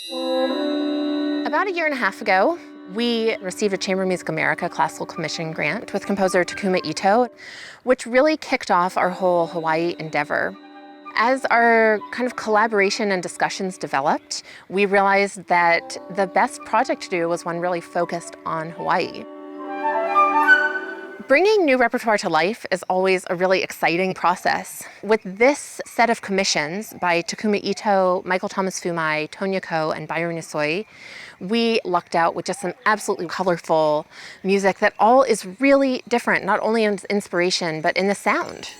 About a year and a half ago, we received a Chamber Music America Classical Commission grant with composer Takuma Itoh, which really kicked off our whole Hawaii endeavor. As our kind of collaboration and discussions developed, we realized that the best project to do was one really focused on Hawaii. Bringing new repertoire to life is always a really exciting process. With this set of commissions by Takuma Itoh, Michael Thomas Foumai, Tonia Ko, and Byron Yasui, we lucked out with just some absolutely colorful music that all is really different, not only in inspiration, but in the sound.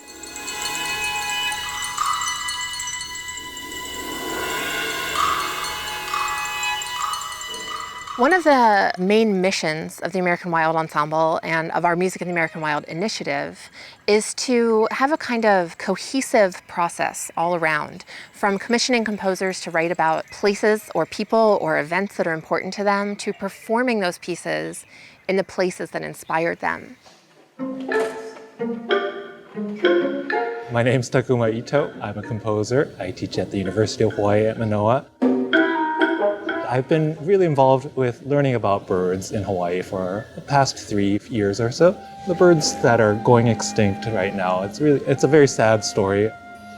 One of the main missions of the American Wild Ensemble and of our Music in the American Wild initiative is to have a kind of cohesive process all around, from commissioning composers to write about places or people or events that are important to them, to performing those pieces in the places that inspired them. My name is Takuma Itoh. I'm a composer. I teach at the University of Hawaii at Manoa. I've been really involved with learning about birds in Hawaii for the past 3 years or so. The birds that are going extinct right now, it's a very sad story.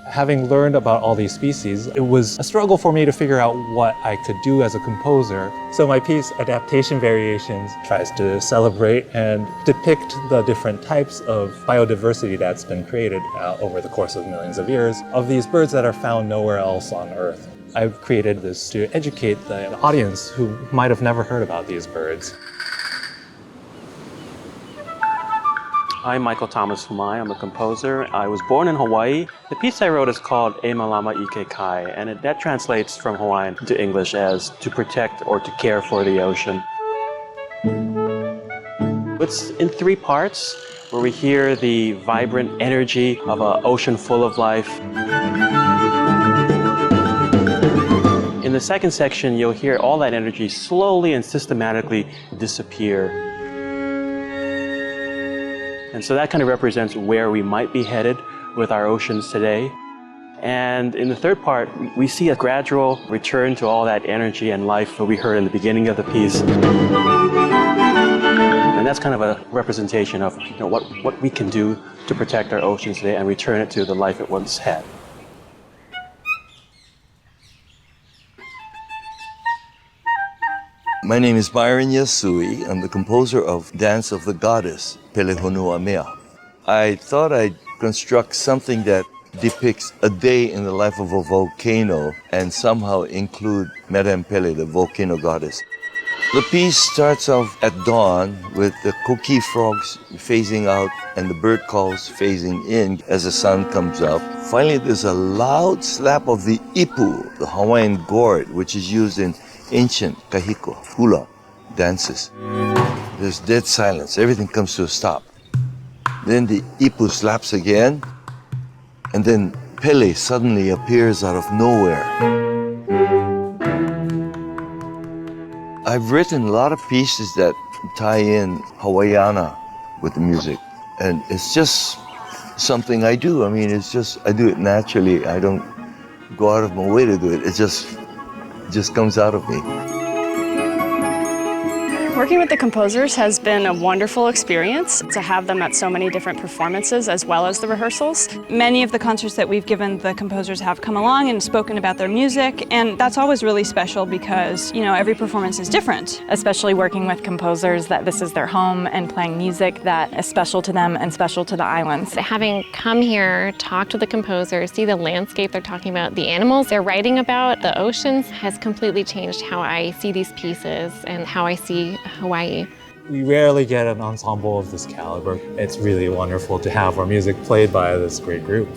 Having learned about all these species, it was a struggle for me to figure out what I could do as a composer. So my piece, Adaptation Variations, tries to celebrate and depict the different types of biodiversity that's been created over the course of millions of years of these birds that are found nowhere else on Earth. I've created this to educate the audience who might have never heard about these birds. I'm Michael Thomas Foumai. I'm a composer. I was born in Hawaii. The piece I wrote is called E Malama Ike Kai, and that translates from Hawaiian to English as to protect or to care for the ocean. It's in 3 parts, where we hear the vibrant energy of an ocean full of life. In the second section, you'll hear all that energy slowly and systematically disappear. And so that kind of represents where we might be headed with our oceans today. And in the third part, we see a gradual return to all that energy and life that we heard in the beginning of the piece. And that's kind of a representation of what we can do to protect our oceans today and return it to the life it once had. My name is Byron Yasui. I'm the composer of Dance of the Goddess, Pelehonua Mea. I thought I'd construct something that depicts a day in the life of a volcano and somehow include Madame Pele, the volcano goddess. The piece starts off at dawn with the koki frogs phasing out and the bird calls phasing in as the sun comes up. Finally, there's a loud slap of the ipu, the Hawaiian gourd, which is used in ancient kahiko, hula dances. There's dead silence. Everything comes to a stop. Then the ipu slaps again, and then Pele suddenly appears out of nowhere. I've written a lot of pieces that tie in Hawaiiana with the music, and it's just something I do. I mean, I do it naturally. I don't go out of my way to do it. It just comes out of me. Working with the composers has been a wonderful experience to have them at so many different performances as well as the rehearsals. Many of the concerts that we've given, the composers have come along and spoken about their music, and that's always really special because, every performance is different. Especially working with composers that this is their home and playing music that is special to them and special to the islands. Having come here, talk to the composers, see the landscape they're talking about, the animals they're writing about, the oceans, has completely changed how I see these pieces and how I see Hawaii. We rarely get an ensemble of this caliber. It's really wonderful to have our music played by this great group.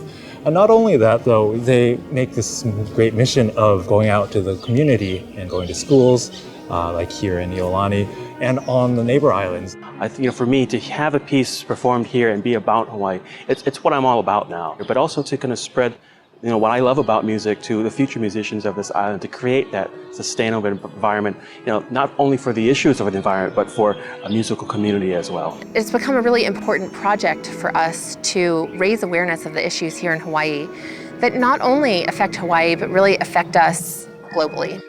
And not only that, though, they make this great mission of going out to the community and going to schools, like here in Iolani, and on the neighbor islands. I think, for me, to have a piece performed here and be about Hawaii, it's what I'm all about now. But also to kind of spread what I love about music to the future musicians of this island, to create that sustainable environment, not only for the issues of an environment, but for a musical community as well. It's become a really important project for us to raise awareness of the issues here in Hawaii that not only affect Hawaii, but really affect us globally.